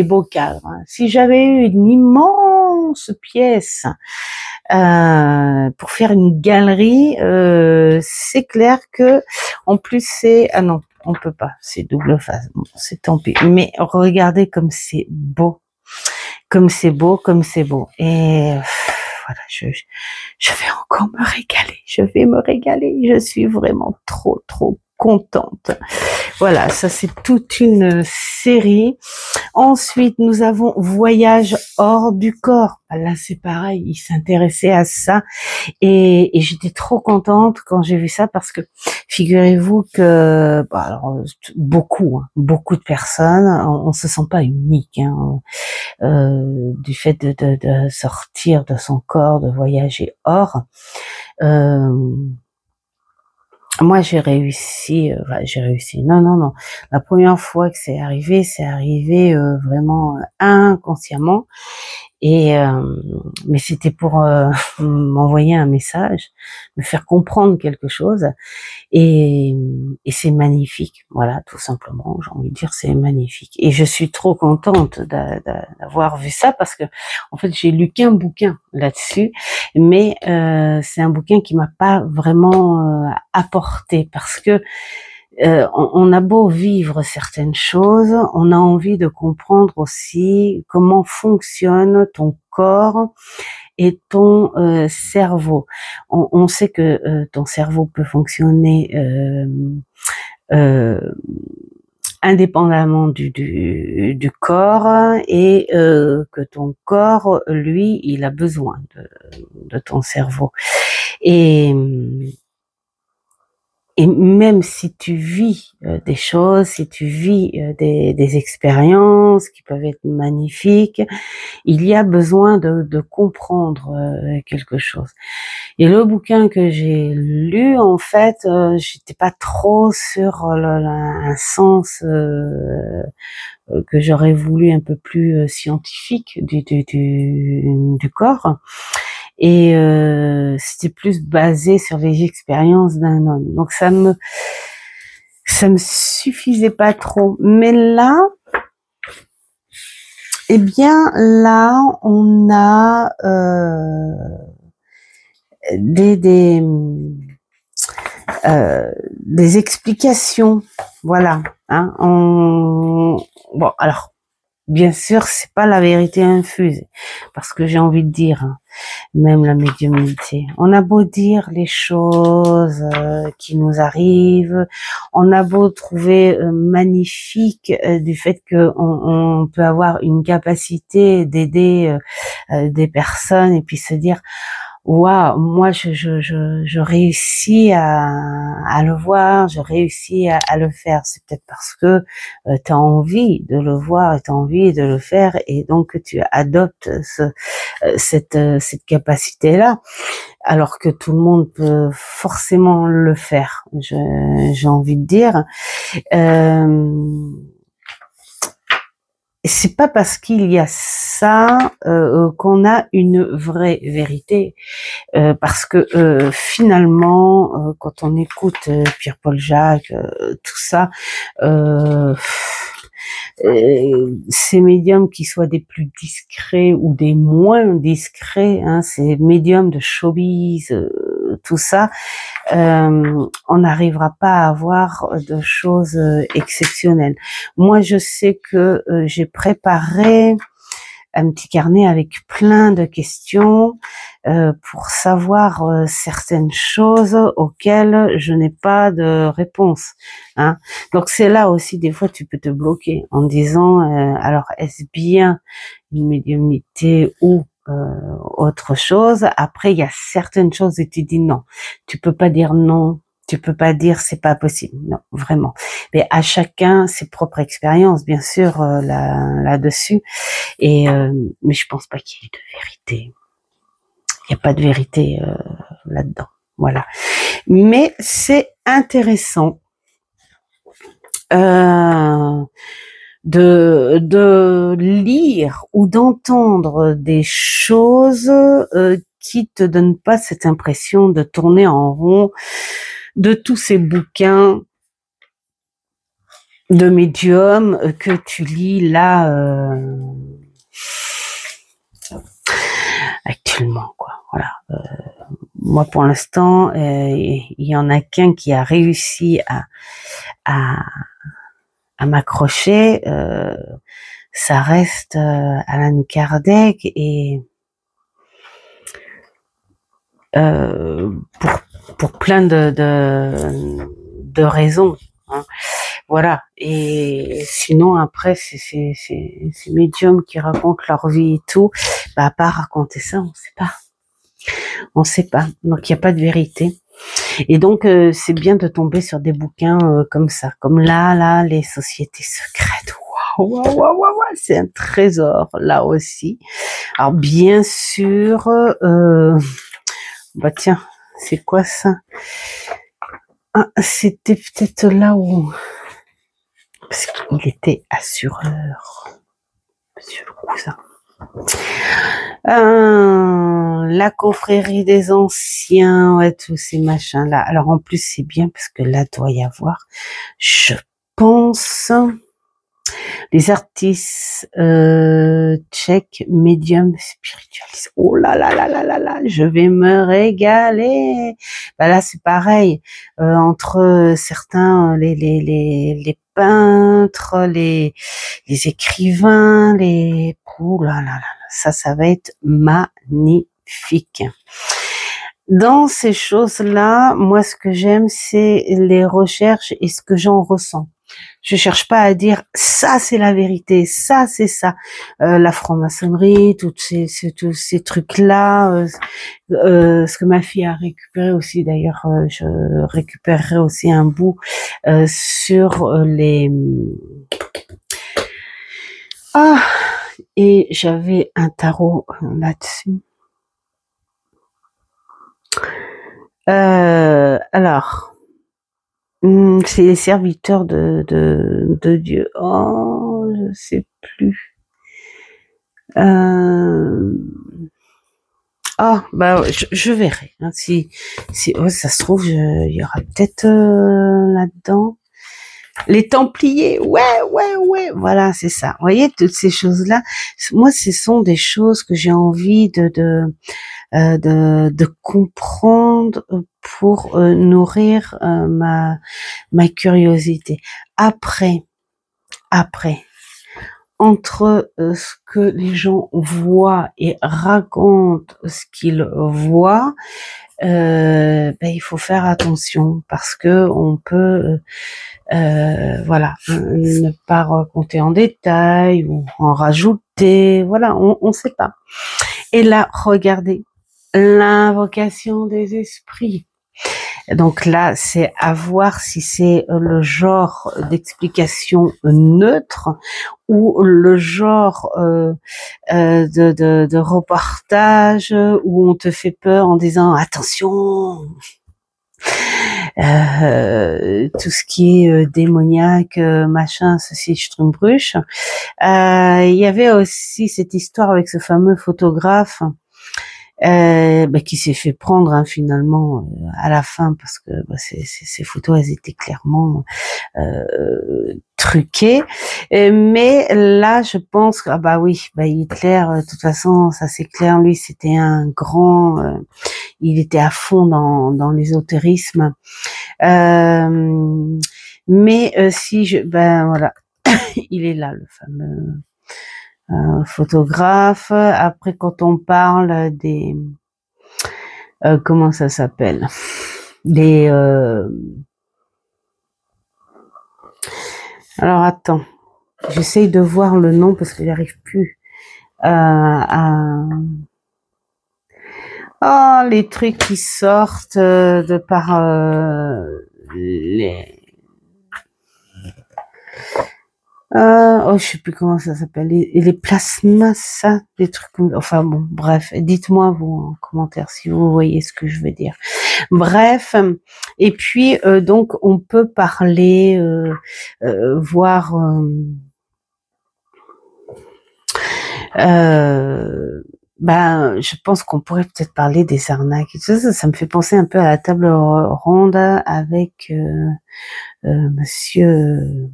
beaux cadres. Hein. Si j'avais eu une immense pièce pour faire une galerie, c'est clair que en plus c'est non, on peut pas, c'est double face, bon, c'est tant pis. Mais regardez comme c'est beau, comme c'est beau, comme c'est beau. Et voilà, je vais encore me régaler, je vais me régaler. Je suis vraiment trop contente. Voilà, ça c'est toute une série. Ensuite, nous avons Voyage hors du corps. Là, c'est pareil, il s'intéressait à ça et j'étais trop contente quand j'ai vu ça parce que figurez-vous que alors, beaucoup de personnes, on se sent pas unique du fait de sortir de son corps, de voyager hors. Moi, j'ai réussi. Non. La première fois que c'est arrivé vraiment inconsciemment. Et mais c'était pour m'envoyer un message, me faire comprendre quelque chose. Et c'est magnifique. Voilà, tout simplement. J'ai envie de dire, c'est magnifique. Et je suis trop contente d'avoir vu ça parce que, en fait, j'ai lu qu'un bouquin là-dessus, mais c'est un bouquin qui m'a pas vraiment apporté parce que on a beau vivre certaines choses, on a envie de comprendre aussi comment fonctionne ton corps et ton cerveau. On sait que ton cerveau peut fonctionner euh, indépendamment du corps et que ton corps, lui, il a besoin de ton cerveau. Et même si tu vis des choses, si tu vis des expériences qui peuvent être magnifiques, il y a besoin de comprendre quelque chose. Et le bouquin que j'ai lu, en fait, j'étais pas trop sur un sens que j'aurais voulu un peu plus scientifique du corps. Et c'était plus basé sur les expériences d'un homme. Donc ça me suffisait pas trop. Mais là, eh bien là, on a des explications. Voilà. Hein, bon, alors bien sûr, c'est pas la vérité infuse, parce que j'ai envie de dire, même la médiumnité, on a beau dire les choses qui nous arrivent, on a beau trouver magnifique du fait que on peut avoir une capacité d'aider des personnes et puis se dire waouh, moi je réussis à le voir, je réussis à le faire. C'est peut-être parce que tu as envie de le voir et tu as envie de le faire et donc tu adoptes cette capacité-là, alors que tout le monde peut forcément le faire. J'ai envie de dire. C'est pas parce qu'il y a ça qu'on a une vraie vérité, parce que finalement, quand on écoute Pierre-Paul Jacques, tout ça, ces médiums qui soient des plus discrets ou des moins discrets, hein, ces médiums de showbiz, tout ça, on n'arrivera pas à avoir de choses exceptionnelles. Moi, je sais que j'ai préparé un petit carnet avec plein de questions pour savoir certaines choses auxquelles je n'ai pas de réponse. Hein. Donc c'est là aussi des fois tu peux te bloquer en disant alors est-ce bien une médiumnité ou autre chose. Après il y a certaines choses et tu dis non, tu peux pas dire non. Tu peux pas dire c'est pas possible, non, vraiment. Mais à chacun ses propres expériences, bien sûr, là-dessus. Et mais je pense pas qu'il y ait de vérité. Il n'y a pas de vérité là-dedans. Voilà. Mais c'est intéressant de lire ou d'entendre des choses qui te donnent pas cette impression de tourner en rond, de tous ces bouquins de médium que tu lis là actuellement, quoi. Voilà. Moi, pour l'instant, il y en a qu'un qui a réussi à m'accrocher. Ça reste Allan Kardec et pour plein de raisons. Hein. Voilà. Et sinon, après, c'est ces médiums qui racontent leur vie et tout. Bah, à part raconter ça, on sait pas. On sait pas. Donc, il n'y a pas de vérité. Et donc, c'est bien de tomber sur des bouquins comme ça. Comme là, les sociétés secrètes. Waouh, c'est un trésor, là aussi. Alors, bien sûr, bah tiens, c'est quoi ça? Ah, c'était peut-être là où... Parce qu'il était assureur. Monsieur le cousin. La confrérie des anciens, ouais, tous ces machins-là. Alors, en plus, c'est bien parce que là, doit y avoir, je pense, les artistes tchèques, médiums, spiritualistes. Oh là là là là là là, je vais me régaler. Bah là, c'est pareil. Entre certains, les peintres, les écrivains, les... Oh là là là, ça va être magnifique. Dans ces choses-là, moi, ce que j'aime, c'est les recherches et ce que j'en ressens. Je cherche pas à dire ça c'est la vérité, ça c'est ça. La franc-maçonnerie, tous ces trucs-là, ce que ma fille a récupéré aussi. D'ailleurs, je récupérerai aussi un bout sur les. Ah, et j'avais un tarot là-dessus. Alors. C'est les serviteurs de Dieu. Oh, je sais plus. Ah, bah, je verrai. Hein, si ouais, ça se trouve, il y aura peut-être là-dedans. Les Templiers, ouais, voilà, c'est ça. Vous voyez, toutes ces choses-là, moi, ce sont des choses que j'ai envie de comprendre pour nourrir ma curiosité. Après, entre ce que les gens voient et racontent ce qu'ils voient, il faut faire attention parce que on peut voilà, ne pas raconter en détail ou en rajouter, voilà, on sait pas. Et là, regardez, l'invocation des esprits. Donc là, c'est à voir si c'est le genre d'explication neutre ou le genre de reportage où on te fait peur en disant attention. Tout ce qui est démoniaque, machin, ceci, Strumbruch. Il y avait aussi cette histoire avec ce fameux photographe qui s'est fait prendre hein, finalement à la fin parce que ces photos elles étaient clairement truquées. Mais là, je pense que ah bah oui, bah Hitler, de toute façon, ça c'est clair, lui c'était un grand, il était à fond dans l'ésotérisme. Mais si je, ben voilà, il est là le fameux photographe. Après, quand on parle des comment ça s'appelle, les alors attends, j'essaye de voir le nom parce que j'arrive plus à oh, les trucs qui sortent de par les oh, je sais plus comment ça s'appelle, les plasmas, ça, des trucs comme, enfin bon, bref, dites-moi vous en commentaire si vous voyez ce que je veux dire. Bref, et puis donc on peut parler, voir, ben, je pense qu'on pourrait peut-être parler des arnaques. Ça me fait penser un peu à la table ronde avec Monsieur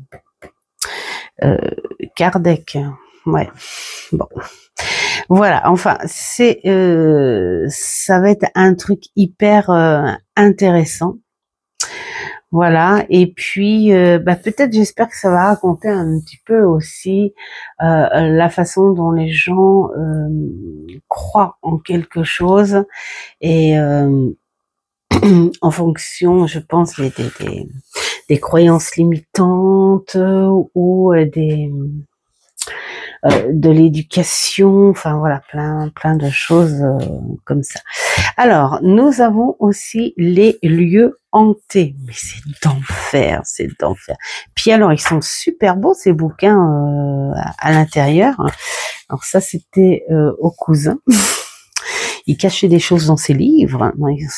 Kardec. Ouais. Bon. Voilà. Enfin, ça va être un truc hyper intéressant. Voilà. Et puis, bah, peut-être, j'espère que ça va raconter un petit peu aussi la façon dont les gens croient en quelque chose et en fonction, je pense, des croyances limitantes ou de l'éducation, enfin voilà, plein de choses comme ça. Alors, nous avons aussi les lieux hantés, mais c'est d'enfer, c'est d'enfer. Puis alors, ils sont super beaux ces bouquins à l'intérieur. Alors ça, c'était au cousin. Il cachait des choses dans ses livres.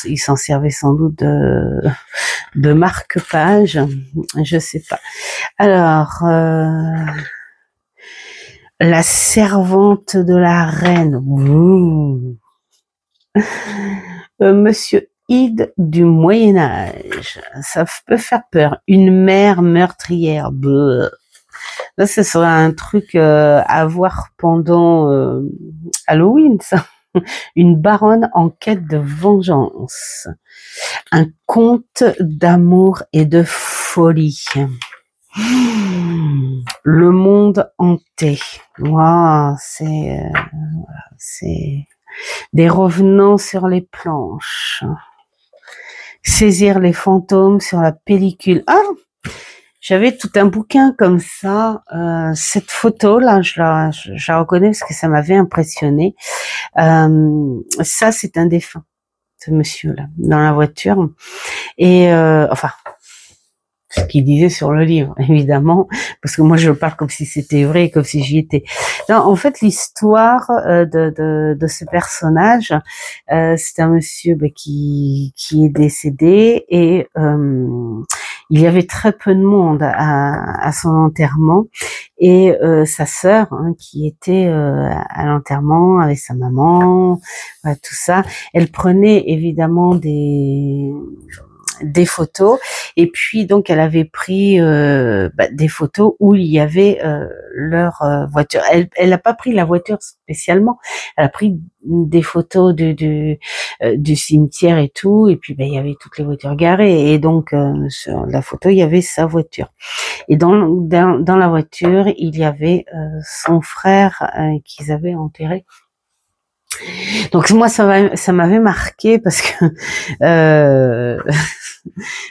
Il s'en servait sans doute de marque-page. Je sais pas. Alors, la servante de la reine. Monsieur Hyde du Moyen-Âge. Ça peut faire peur. Une mère meurtrière. Bleu. Là, ce serait un truc à voir pendant Halloween, ça. Une baronne en quête de vengeance. Un conte d'amour et de folie. Le monde hanté. Wow, c'est des revenants sur les planches. Saisir les fantômes sur la pellicule. Ah, j'avais tout un bouquin comme ça. Cette photo là, je la reconnais parce que ça m'avait impressionné. Ça, c'est un défunt, ce monsieur-là, dans la voiture. Et enfin, ce qu'il disait sur le livre, évidemment, parce que moi je parle comme si c'était vrai, comme si j'y étais. Non, en fait, l'histoire de ce personnage, c'est un monsieur qui est décédé et il y avait très peu de monde à son enterrement et sa sœur hein, qui était à l'enterrement avec sa maman, tout ça, elle prenait évidemment des photos et puis donc elle avait pris des photos où il y avait leur voiture. Elle n'a pas pris la voiture spécialement, elle a pris des photos du cimetière et tout, et puis il y avait toutes les voitures garées et donc sur la photo il y avait sa voiture et dans la voiture il y avait son frère qu'ils avaient enterré. Donc moi ça m'avait marqué parce que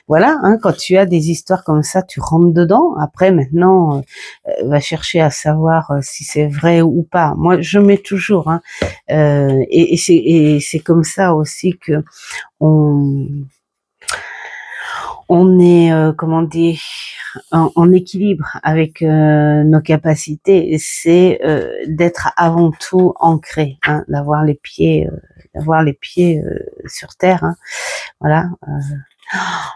voilà, hein, quand tu as des histoires comme ça, tu rentres dedans. Après, maintenant, va chercher à savoir si c'est vrai ou pas. Moi, je mets toujours, hein, et c'est comme ça aussi que on est, comment dire, en équilibre avec nos capacités. C'est d'être avant tout ancré, hein, d'avoir les pieds sur terre. Hein, voilà.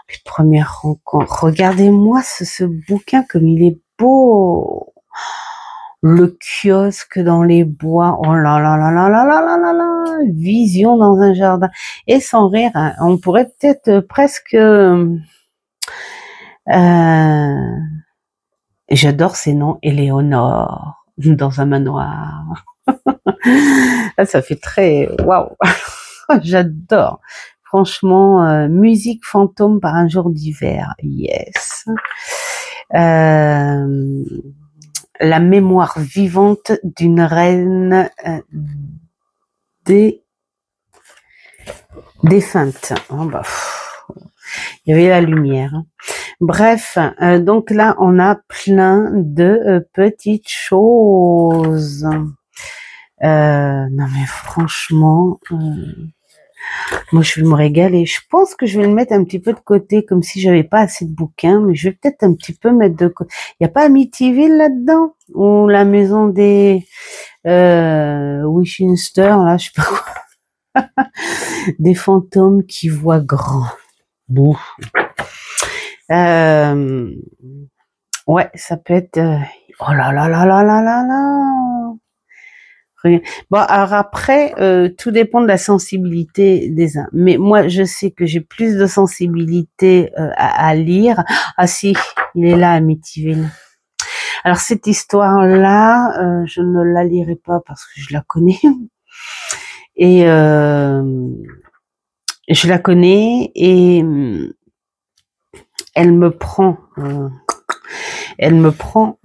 Les premières rencontres. Regardez-moi ce bouquin comme il est beau. le kiosque dans les bois, oh là là là là là là là là là, vision dans un jardin. Et sans rire, hein, on pourrait peut-être presque... j'adore ces noms, Éléonore, dans un manoir. Ça fait très... Waouh. J'adore. Franchement, musique fantôme par un jour d'hiver. Yes. La mémoire vivante d'une reine défunte. Oh, bah, il y avait la lumière. Bref, donc là, on a plein de petites choses. Non mais franchement, moi je vais me régaler. Je pense que je vais le mettre un petit peu de côté, comme si j'avais pas assez de bouquins, mais je vais peut-être un petit peu mettre de côté. Il n'y a pas Amityville là-dedans? Ou la maison des Winchester, là, je sais pas quoi. Des fantômes qui voient grand. Bon. Ouais, ça peut être... oh là là là là là là là. Bon, alors après, tout dépend de la sensibilité des uns. Mais moi, je sais que j'ai plus de sensibilité à lire. Ah si, il est là, Amityville. Alors cette histoire-là, je ne la lirai pas parce que je la connais. Et je la connais et elle me prend... elle me prend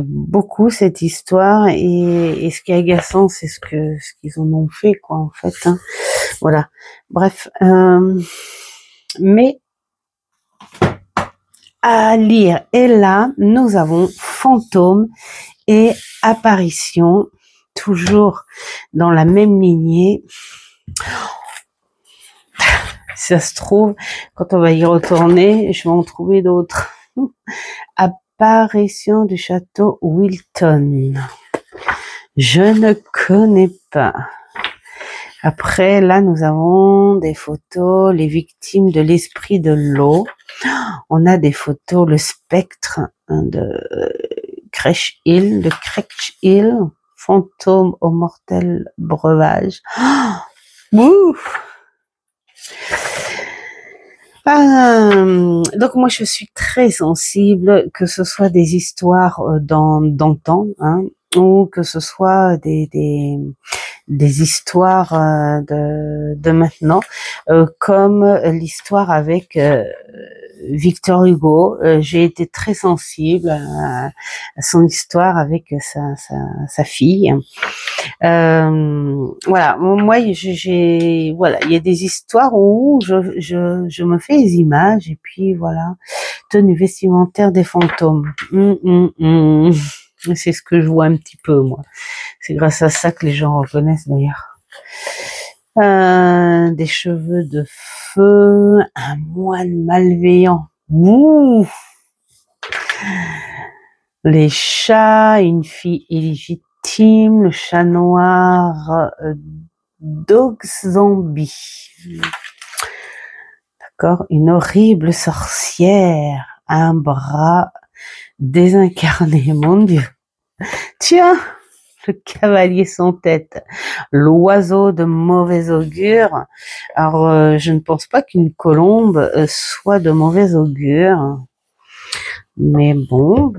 beaucoup cette histoire et ce qui est agaçant, c'est ce qu'ils en ont fait, quoi, en fait. Hein. Voilà. Bref, mais à lire. Et là, nous avons fantôme et apparition, toujours dans la même lignée. Si ça se trouve, quand on va y retourner, je vais en trouver d'autres. Apparition du château Wilton. Je ne connais pas. Après, là, nous avons des photos, les victimes de l'esprit de l'eau. On a des photos, le spectre de Crèche Hill, fantôme au mortel breuvage. Ouh. Donc moi je suis très sensible, que ce soit des histoires d'antan, hein, ou que ce soit des histoires de maintenant, comme l'histoire avec Victor Hugo. J'ai été très sensible à son histoire avec sa fille. Voilà, moi voilà, il y a des histoires où je me fais des images et puis voilà, tenue vestimentaire des fantômes. C'est ce que je vois un petit peu, moi. C'est grâce à ça que les gens reconnaissent d'ailleurs. Des cheveux de feu, un moine malveillant. Ouh. Les chats, une fille illégitime, le chat noir, Dog Zombie. D'accord, une horrible sorcière, un bras désincarné, mon Dieu. Tiens, le cavalier sans tête, l'oiseau de mauvais augure. Alors, je ne pense pas qu'une colombe soit de mauvais augure. Mais bon,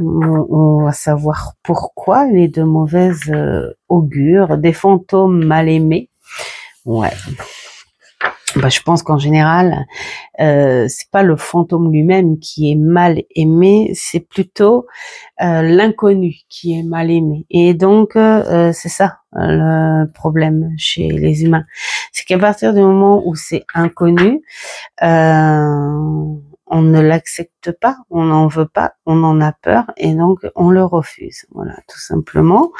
on va savoir pourquoi elle est de mauvaise augure. Des fantômes mal aimés. Ouais. Bah, je pense qu'en général, c'est pas le fantôme lui-même qui est mal aimé, c'est plutôt l'inconnu qui est mal aimé. Et donc, c'est ça le problème chez les humains. C'est qu'à partir du moment où c'est inconnu, on ne l'accepte pas, on n'en veut pas, on en a peur et donc on le refuse. Voilà, tout simplement.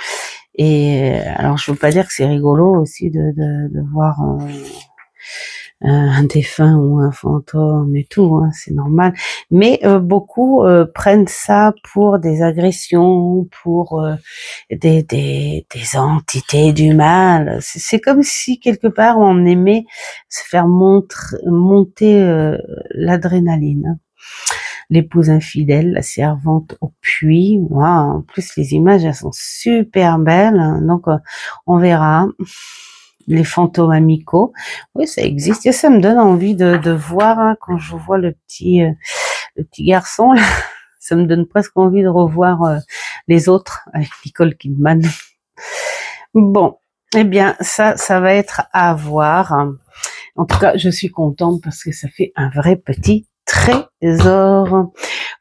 Et alors, je veux pas dire que c'est rigolo aussi de voir un défunt ou un fantôme et tout, hein, c'est normal. Mais beaucoup prennent ça pour des agressions, pour des entités du mal. C'est comme si quelque part on aimait se faire monter l'adrénaline. l'épouse infidèle, la servante au puits. Wow, en plus, les images, elles sont super belles. Donc, on verra. Les fantômes amicaux. Oui, ça existe. Et ça me donne envie de voir, hein, quand je vois le petit garçon, là, ça me donne presque envie de revoir les autres avec Nicole Kidman. Bon, eh bien, ça va être à voir. En tout cas, je suis contente parce que ça fait un vrai petit trésor.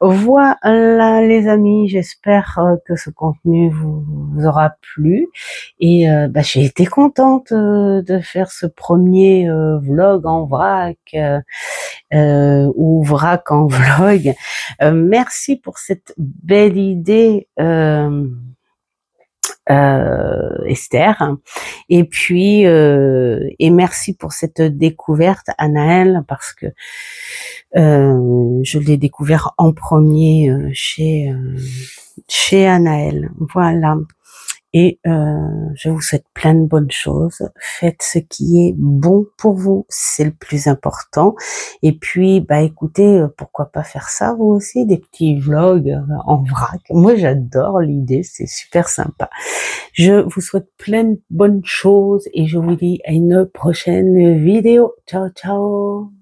Voilà les amis, j'espère que ce contenu vous aura plu et j'ai été contente de faire ce premier vlog en vrac ou vrac en vlog. Merci pour cette belle idée Esther, et puis et merci pour cette découverte Anaëlle, parce que je l'ai découvert en premier chez Anaëlle. Voilà. Et je vous souhaite plein de bonnes choses. Faites ce qui est bon pour vous, c'est le plus important. Et puis, écoutez, pourquoi pas faire ça vous aussi, des petits vlogs en vrac. Moi, j'adore l'idée, c'est super sympa. Je vous souhaite plein de bonnes choses et je vous dis à une prochaine vidéo. Ciao, ciao.